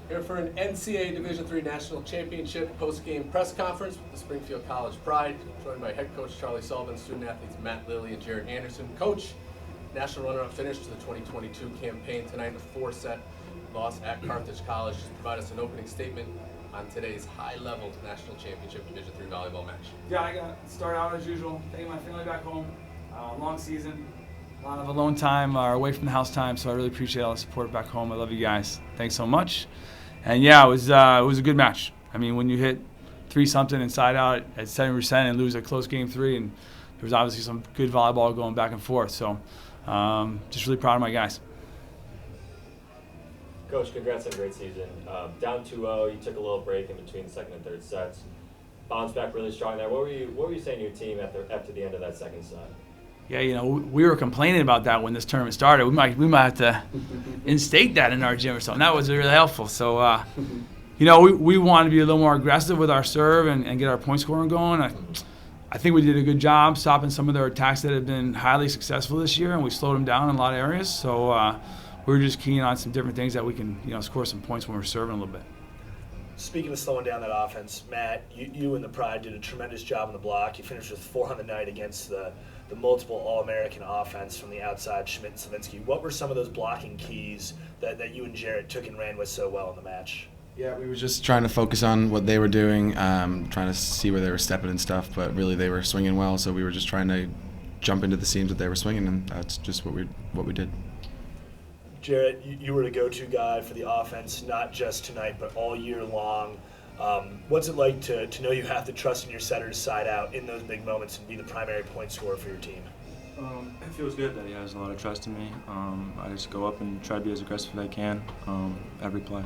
Here for an NCAA Division III National Championship post-game press conference with the Springfield College Pride, joined by head coach Charlie Sullivan, student athletes Matt Lilly and Jared Anderson. Coach, national runner-up finish to the 2022 campaign tonight in a 4-set loss at Carthage College. Just provide us an opening statement on today's high-level national championship Division III volleyball match. Yeah, I got to start out as usual. Thanking my family back home. Long season, a lot of alone time or away from the house time, so I really appreciate all the support back home. I love you guys. Thanks so much. And yeah, it was a good match. I mean, when you hit 3-something inside out at 70% and lose a close game 3, and there was obviously some good volleyball going back and forth. So just really proud of my guys. Coach, congrats on a great season. Down 2-0, you took a little break in between the second and third sets. Bounced back really strong there. What were you saying to your team after the end of that second set? Yeah, you know, we were complaining about that when this tournament started. We might have to instate that in our gym or something. That was really helpful. So, you know, we wanted to be a little more aggressive with our serve and get our point scoring going. I think we did a good job stopping some of their attacks that have been highly successful this year, and we slowed them down in a lot of areas. So we were just keen on some different things that we can, you know, score some points when we're serving a little bit. Speaking of slowing down that offense, Matt, you and the Pride did a tremendous job on the block. You finished with 4 on the night against the multiple All-American offense from the outside, Schmidt and Slavinsky. What were some of those blocking keys that you and Jarrett took and ran with so well in the match? Yeah, we were just trying to focus on what they were doing, trying to see where they were stepping and stuff, but really they were swinging well, so we were just trying to jump into the seams that they were swinging, and that's just what we did. Jarrett, you were the go-to guy for the offense, not just tonight, but all year long. What's it like to know you have to trust in your setter to side out in those big moments and be the primary point scorer for your team? It feels good that he has a lot of trust in me. I just go up and try to be as aggressive as I can every play.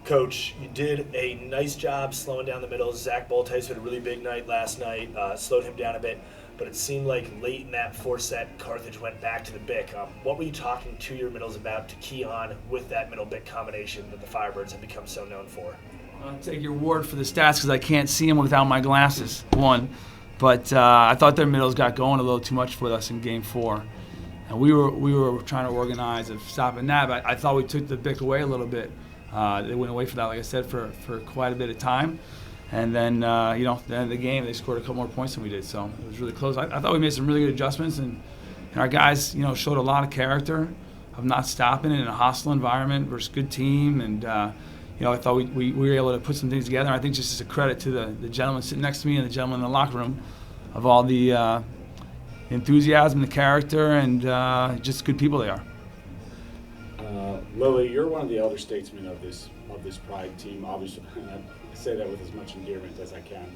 Coach, you did a nice job slowing down the middle. Zach Boltice had a really big night last night, slowed him down a bit, but it seemed like late in that 4-set, Carthage went back to the BIC. What were you talking to your middles about to key on with that middle BIC combination that the Firebirds have become so known for? I'll take your word for the stats because I can't see them without my glasses, one. But I thought their middles got going a little too much with us in Game 4. And we were trying to organize of stopping that, but I thought we took the BIC away a little bit. They went away for that, like I said, for quite a bit of time. And then, you know, at the end of the game, they scored a couple more points than we did. So it was really close. I thought we made some really good adjustments, and our guys, you know, showed a lot of character of not stopping in a hostile environment versus good team. And, you know, I thought we were able to put some things together. I think just as a credit to the gentleman sitting next to me and the gentleman in the locker room of all the enthusiasm, the character, and just good people they are. Lily, you're one of the elder statesmen of this Pride team. Obviously, I say that with as much endearment as I can.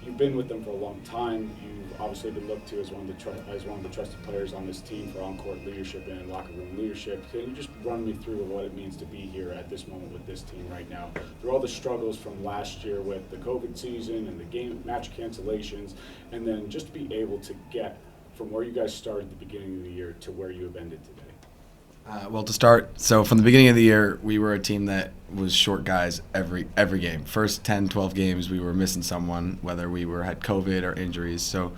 You've been with them for a long time. You've obviously been looked to as one of the trusted players on this team for on-court leadership and locker room leadership. Can you just run me through what it means to be here at this moment with this team right now, through all the struggles from last year with the COVID season and the match cancellations, and then just to be able to get from where you guys started at the beginning of the year to where you have ended today? Well, to start, so from the beginning of the year, we were a team that was short guys every game. First 10, 12 games, we were missing someone, whether we had COVID or injuries. So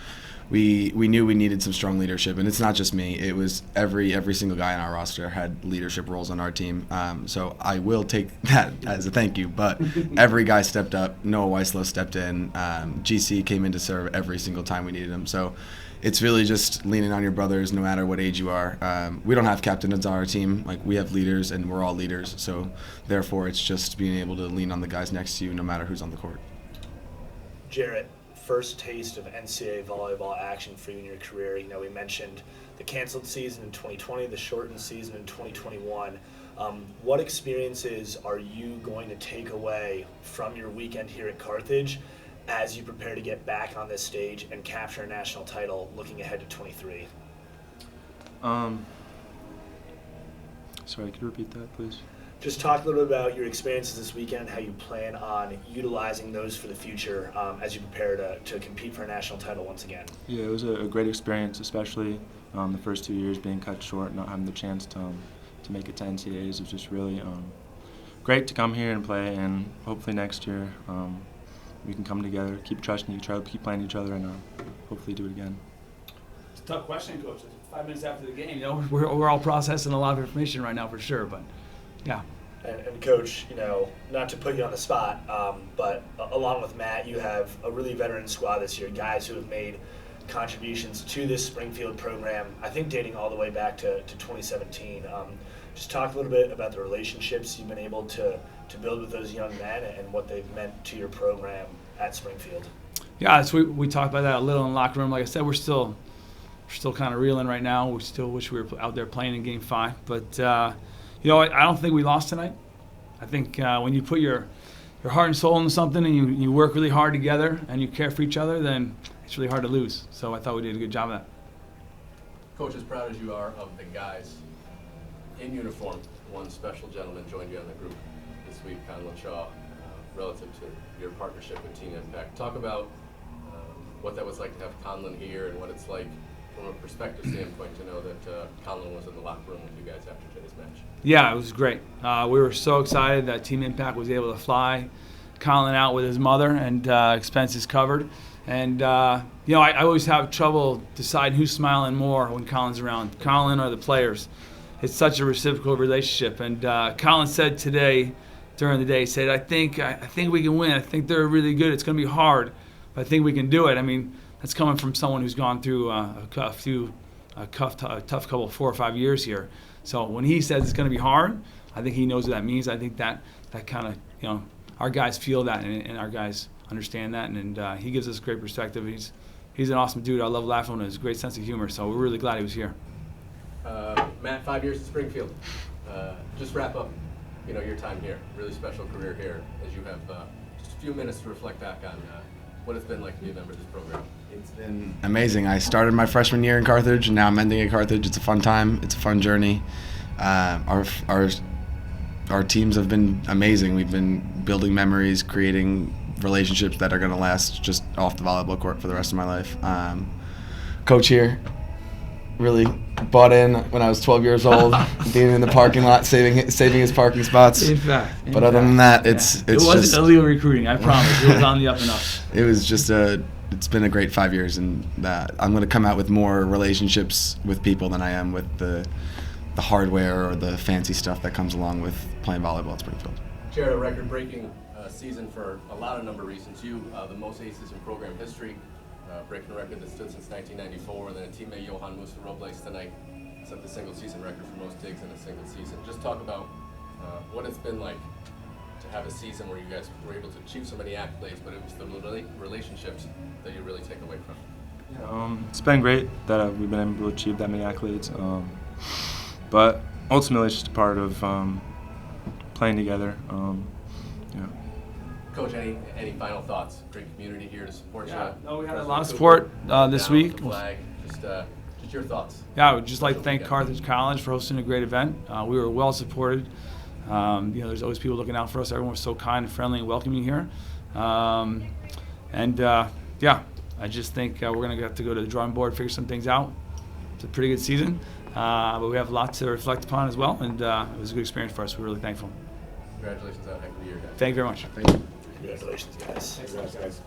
we knew we needed some strong leadership, and it's not just me. It was every single guy on our roster had leadership roles on our team. So I will take that as a thank you. But every guy stepped up. Noah Weislow stepped in. GC came in to serve every single time we needed him. So it's really just leaning on your brothers no matter what age you are. We don't have captains on our team. Like, we have leaders, and we're all leaders. So therefore, it's just being able to lean on the guys next to you no matter who's on the court. Jarrett, first taste of NCAA volleyball action for you in your career. You know, we mentioned the canceled season in 2020, the shortened season in 2021. What experiences are you going to take away from your weekend here at Carthage as you prepare to get back on this stage and capture a national title looking ahead to 23? Sorry, could you repeat that, please? Just talk a little bit about your experiences this weekend, how you plan on utilizing those for the future as you prepare to compete for a national title once again. Yeah, it was a great experience, especially the first 2 years being cut short, not having the chance to make it to NCAAs. It was just really great to come here and play, and hopefully next year we can come together, keep trusting each other, keep playing each other, and hopefully do it again. tough question, Coach. 5 minutes after the game, we're all processing a lot of information right now for sure, but yeah. And Coach, not to put you on the spot, but along with Matt, you have a really veteran squad this year, guys who have made contributions to this Springfield program, I think dating all the way back to 2017. Just talk a little bit about the relationships you've been able to build with those young men and what they've meant to your program at Springfield. Yeah, so we talked about that a little in the locker room. Like I said, we're still kind of reeling right now. We still wish we were out there playing in Game 5. But, I don't think we lost tonight. I think when you put your heart and soul into something and you work really hard together and you care for each other, then it's really hard to lose. So I thought we did a good job of that. Coach, as proud as you are of the guys in uniform, one special gentleman joined you on the group this week, Conlon Shaw, relative to your partnership with Team Impact. Talk about what that was like to have Conlon here and what it's like from a perspective standpoint to know that Conlon was in the locker room with you guys after today's match. Yeah, it was great. We were so excited that Team Impact was able to fly Conlon out with his mother and expenses covered. And, I always have trouble deciding who's smiling more when Conlon's around, Conlon or the players. It's such a reciprocal relationship. And Conlon said today, during the day, he said, I think we can win. I think they're really good. It's going to be hard, but I think we can do it. I mean, that's coming from someone who's gone through a tough couple, 4 or 5 years here. So when he says it's going to be hard, I think he knows what that means. I think that kind of, our guys feel that and our guys understand that, and he gives us great perspective. He's an awesome dude. I love laughing with him. He has a great sense of humor, so we're really glad he was here. Matt, 5 years at Springfield. Just wrap up, your time here. Really special career here, as you have just a few minutes to reflect back on what it's been like to be a member of this program. It's been amazing. I started my freshman year in Carthage, and now I'm ending at Carthage. It's a fun time. It's a fun journey. Our teams have been amazing. We've been building memories, creating relationships that are going to last just off the volleyball court for the rest of my life. Coach here really bought in when I was 12 years old, being in the parking lot, saving his parking spots. In fact. But other than that, it wasn't just illegal recruiting. I promise. It was on the up and up. It was just it's been a great 5 years, and I'm going to come out with more relationships with people than I am with the hardware or the fancy stuff that comes along with playing volleyball at Springfield. Jared, a record-breaking season for a lot of number of reasons. You, the most aces in program history, breaking a record that stood since 1994, and then a teammate, Johan Musa Robles, tonight set the single-season record for most digs in a single season. Just talk about what it's been like to have a season where you guys were able to achieve so many accolades, but it was the relationships that you really take away from. It's been great that we've been able to achieve that many accolades, but ultimately it's just a part of playing together. Coach, any final thoughts? Great community here to support you. No, we had a lot of support this week. The flag. Just your thoughts. Yeah, I would just like to thank Carthage College for hosting a great event. We were well supported. There's always people looking out for us. Everyone was so kind and friendly and welcoming here. I just think we're going to have to go to the drawing board, figure some things out. It's a pretty good season, but we have a lot to reflect upon as well, and it was a good experience for us. We're really thankful. Congratulations on a heck of a year, guys. Thank you very much. Thank you. Congratulations, guys. Thanks, guys.